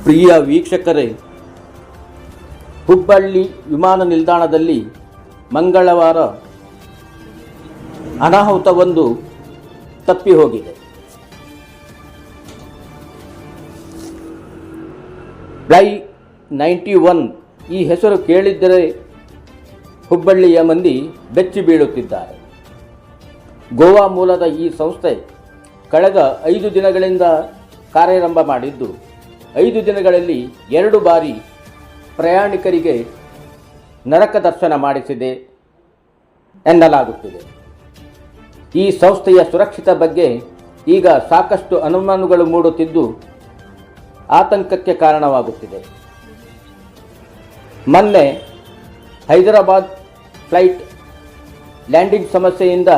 ಪ್ರಿಯ ವೀಕ್ಷಕರೇ, ಹುಬ್ಬಳ್ಳಿ ವಿಮಾನ ನಿಲ್ದಾಣದಲ್ಲಿ ಮಂಗಳವಾರ ಅನಾಹುತವೊಂದು ತಪ್ಪಿ ಹೋಗಿದೆ. ಫ್ಲೈಟ್ 91 ಈ ಹೆಸರು ಕೇಳಿದ್ದರೆ ಹುಬ್ಬಳ್ಳಿಯ ಮಂದಿ ಬೆಚ್ಚಿ ಬೀಳುತ್ತಿದ್ದಾರೆ. ಗೋವಾ ಮೂಲದ ಈ ಸಂಸ್ಥೆ ಕಳೆದ 5 ದಿನಗಳಿಂದ ಕಾರ್ಯಾರಂಭ ಮಾಡಿದ್ದು 5 ದಿನಗಳಲ್ಲಿ 2 ಬಾರಿ ಪ್ರಯಾಣಿಕರಿಗೆ ನರಕ ದರ್ಶನ ಮಾಡಿಸಿದೆ ಎನ್ನಲಾಗುತ್ತಿದೆ. ಈ ಸಂಸ್ಥೆಯ ಸುರಕ್ಷತೆ ಬಗ್ಗೆ ಈಗ ಸಾಕಷ್ಟು ಅನುಮಾನಗಳು ಮೂಡುತ್ತಿದ್ದು ಆತಂಕಕ್ಕೆ ಕಾರಣವಾಗುತ್ತಿದೆ. ಮೊನ್ನೆ ಹೈದರಾಬಾದ್ ಫ್ಲೈಟ್ ಲ್ಯಾಂಡಿಂಗ್ ಸಮಸ್ಯೆಯಿಂದ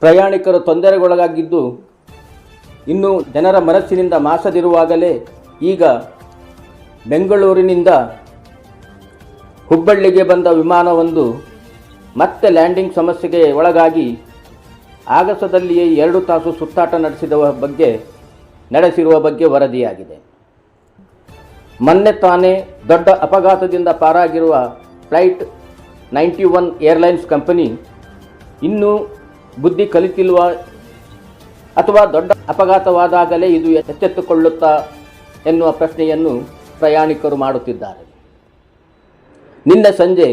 ಪ್ರಯಾಣಿಕರು ತೊಂದರೆಗೊಳಗಾಗಿದ್ದು ಇನ್ನು ಜನರ ಮನಸ್ಸಿನಿಂದ ಮಾಸದಿರುವಾಗಲೇ ಈಗ ಬೆಂಗಳೂರಿನಿಂದ ಹುಬ್ಬಳ್ಳಿಗೆ ಬಂದ ವಿಮಾನವೊಂದು ಮತ್ತೆ ಲ್ಯಾಂಡಿಂಗ್ ಸಮಸ್ಯೆಗೆ ಒಳಗಾಗಿ ಆಗಸದಲ್ಲಿಯೇ 2 ತಾಸು ಸುತ್ತಾಟ ನಡೆಸಿರುವ ಬಗ್ಗೆ ವರದಿಯಾಗಿದೆ. ಮೊನ್ನೆ ತಾನೇ ದೊಡ್ಡ ಅಪಘಾತದಿಂದ ಪಾರಾಗಿರುವ ಫ್ಲೈಟ್ 91 ಏರ್ಲೈನ್ಸ್ ಕಂಪನಿ ಇನ್ನೂ ಬುದ್ಧಿ ಕಲಿತಿಲ್ವಾ ಅಥವಾ ದೊಡ್ಡ ಅಪಘಾತವಾದಾಗಲೇ ಇದು ಎಚ್ಚೆತ್ತುಕೊಳ್ಳುತ್ತಾ ಎನ್ನುವ ಪ್ರಶ್ನೆಯನ್ನು ಪ್ರಯಾಣಿಕರು ಮಾಡುತ್ತಿದ್ದಾರೆ. ನಿನ್ನೆ ಸಂಜೆ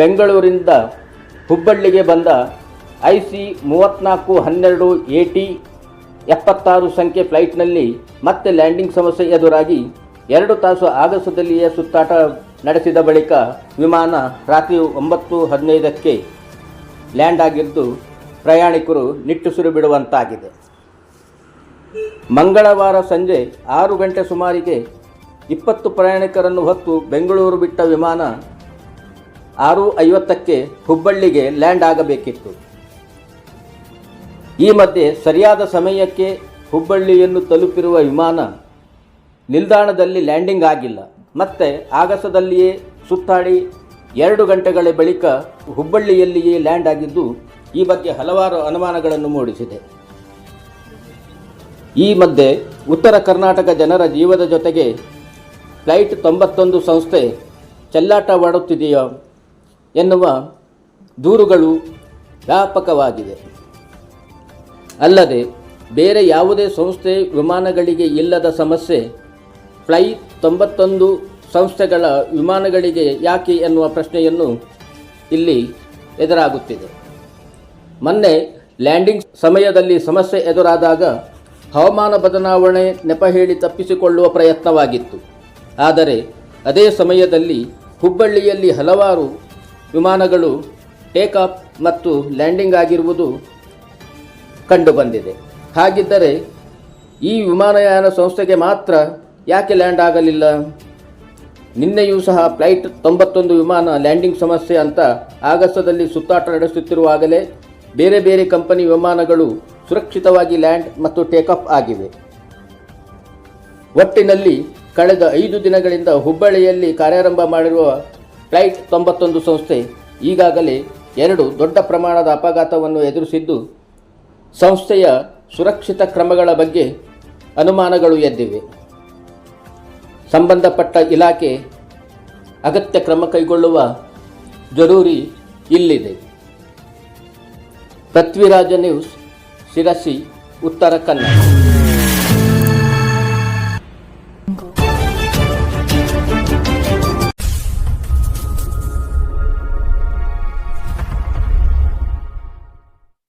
ಬೆಂಗಳೂರಿನಿಂದ ಹುಬ್ಬಳ್ಳಿಗೆ ಬಂದ IC 3412 AT 76 ಸಂಖ್ಯೆ ಫ್ಲೈಟ್ನಲ್ಲಿ ಮತ್ತೆ ಲ್ಯಾಂಡಿಂಗ್ ಸಮಸ್ಯೆ ಎದುರಾಗಿ 2 ತಾಸು ಆಗಸದಲ್ಲಿಯೇ ಸುತ್ತಾಟ ನಡೆಸಿದ ಬಳಿಕ ವಿಮಾನ ರಾತ್ರಿ 9:15ಕ್ಕೆ ಲ್ಯಾಂಡ್ ಆಗಿದ್ದು ಪ್ರಯಾಣಿಕರು ನಿಟ್ಟುಸಿರು ಬಿಡುವಂತಾಗಿದೆ. ಮಂಗಳವಾರ ಸಂಜೆ 6 ಗಂಟೆ ಸುಮಾರಿಗೆ 20 ಪ್ರಯಾಣಿಕರನ್ನು ಹೊತ್ತು ಬೆಂಗಳೂರು ಬಿಟ್ಟ ವಿಮಾನ 6:50ಕ್ಕೆ ಹುಬ್ಬಳ್ಳಿಗೆ ಲ್ಯಾಂಡ್ ಆಗಬೇಕಿತ್ತು. ಈ ಮಧ್ಯೆ ಸರಿಯಾದ ಸಮಯಕ್ಕೆ ಹುಬ್ಬಳ್ಳಿಯನ್ನು ತಲುಪಿರುವ ವಿಮಾನ ನಿಲ್ದಾಣದಲ್ಲಿ ಲ್ಯಾಂಡಿಂಗ್ ಆಗಿಲ್ಲ. ಮತ್ತೆ ಆಗಸದಲ್ಲಿಯೇ ಸುತ್ತಾಡಿ 2 ಗಂಟೆಗಳ ಬಳಿಕ ಹುಬ್ಬಳ್ಳಿಯಲ್ಲಿಯೇ ಲ್ಯಾಂಡ್ ಆಗಿದ್ದು ಈ ಬಗ್ಗೆ ಹಲವಾರು ಅನುಮಾನಗಳನ್ನು ಮೂಡಿಸಿದೆ. ಈ ಮಧ್ಯೆ ಉತ್ತರ ಕರ್ನಾಟಕ ಜನರ ಜೀವದ ಜೊತೆಗೆ ಫ್ಲೈಟ್ 91 ಸಂಸ್ಥೆ ಚೆಲ್ಲಾಟವಾಡುತ್ತಿದೆಯೋ ಎನ್ನುವ ದೂರುಗಳು ವ್ಯಾಪಕವಾಗಿವೆ. ಅಲ್ಲದೆ ಬೇರೆ ಯಾವುದೇ ಸಂಸ್ಥೆ ವಿಮಾನಗಳಿಗೆ ಇಲ್ಲದ ಸಮಸ್ಯೆ ಫ್ಲೈಟ್ 91 ಸಂಸ್ಥೆಗಳ ವಿಮಾನಗಳಿಗೆ ಯಾಕೆ ಎನ್ನುವ ಪ್ರಶ್ನೆಯನ್ನು ಇಲ್ಲಿ ಎದುರಾಗುತ್ತಿದೆ. ಮೊನ್ನೆ ಲ್ಯಾಂಡಿಂಗ್ ಸಮಯದಲ್ಲಿ ಸಮಸ್ಯೆ ಎದುರಾದಾಗ ಹವಾಮಾನ ಬದಲಾವಣೆ ನೆಪ ಹೇಳಿ ತಪ್ಪಿಸಿಕೊಳ್ಳುವ ಪ್ರಯತ್ನವಾಗಿತ್ತು. ಆದರೆ ಅದೇ ಸಮಯದಲ್ಲಿ ಹುಬ್ಬಳ್ಳಿಯಲ್ಲಿ ಹಲವಾರು ವಿಮಾನಗಳು ಟೇಕ್ ಆಫ್ ಮತ್ತು ಲ್ಯಾಂಡಿಂಗ್ ಆಗಿರುವುದು ಕಂಡುಬಂದಿದೆ. ಹಾಗಿದ್ದರೆ ಈ ವಿಮಾನಯಾನ ಸಂಸ್ಥೆಗೆ ಮಾತ್ರ ಯಾಕೆ ಲ್ಯಾಂಡ್ ಆಗಲಿಲ್ಲ? ನಿನ್ನೆಯೂ ಸಹ ಫ್ಲೈಟ್ 91 ವಿಮಾನ ಲ್ಯಾಂಡಿಂಗ್ ಸಮಸ್ಯೆ ಅಂತ ಆಗಸದಲ್ಲಿ ಸುತ್ತಾಟ ನಡೆಸುತ್ತಿರುವಾಗಲೇ ಬೇರೆ ಬೇರೆ ಕಂಪನಿ ವಿಮಾನಗಳು ಸುರಕ್ಷಿತವಾಗಿ ಲ್ಯಾಂಡ್ ಮತ್ತು ಟೇಕಾಫ್ ಆಗಿವೆ. ಒಟ್ಟಿನಲ್ಲಿ ಕಳೆದ 5 ದಿನಗಳಿಂದ ಹುಬ್ಬಳ್ಳಿಯಲ್ಲಿ ಕಾರ್ಯಾರಂಭ ಮಾಡಿರುವ ಫ್ಲೈಟ್ 91 ಸಂಸ್ಥೆ ಈಗಾಗಲೇ 2 ದೊಡ್ಡ ಪ್ರಮಾಣದ ಅಪಘಾತವನ್ನು ಎದುರಿಸಿದ್ದು ಸಂಸ್ಥೆಯ ಸುರಕ್ಷಿತ ಕ್ರಮಗಳ ಬಗ್ಗೆ ಅನುಮಾನಗಳು ಎದ್ದಿವೆ. ಸಂಬಂಧಪಟ್ಟ ಇಲಾಖೆ ಅಗತ್ಯ ಕ್ರಮ ಕೈಗೊಳ್ಳುವ ಜರೂರಿ ಇಲ್ಲಿದೆ. ಪೃಥ್ವಿರಾಜ ನ್ಯೂಸ್, ಶಿರಸಿ, ಉತ್ತರ ಕನ್ನಡ.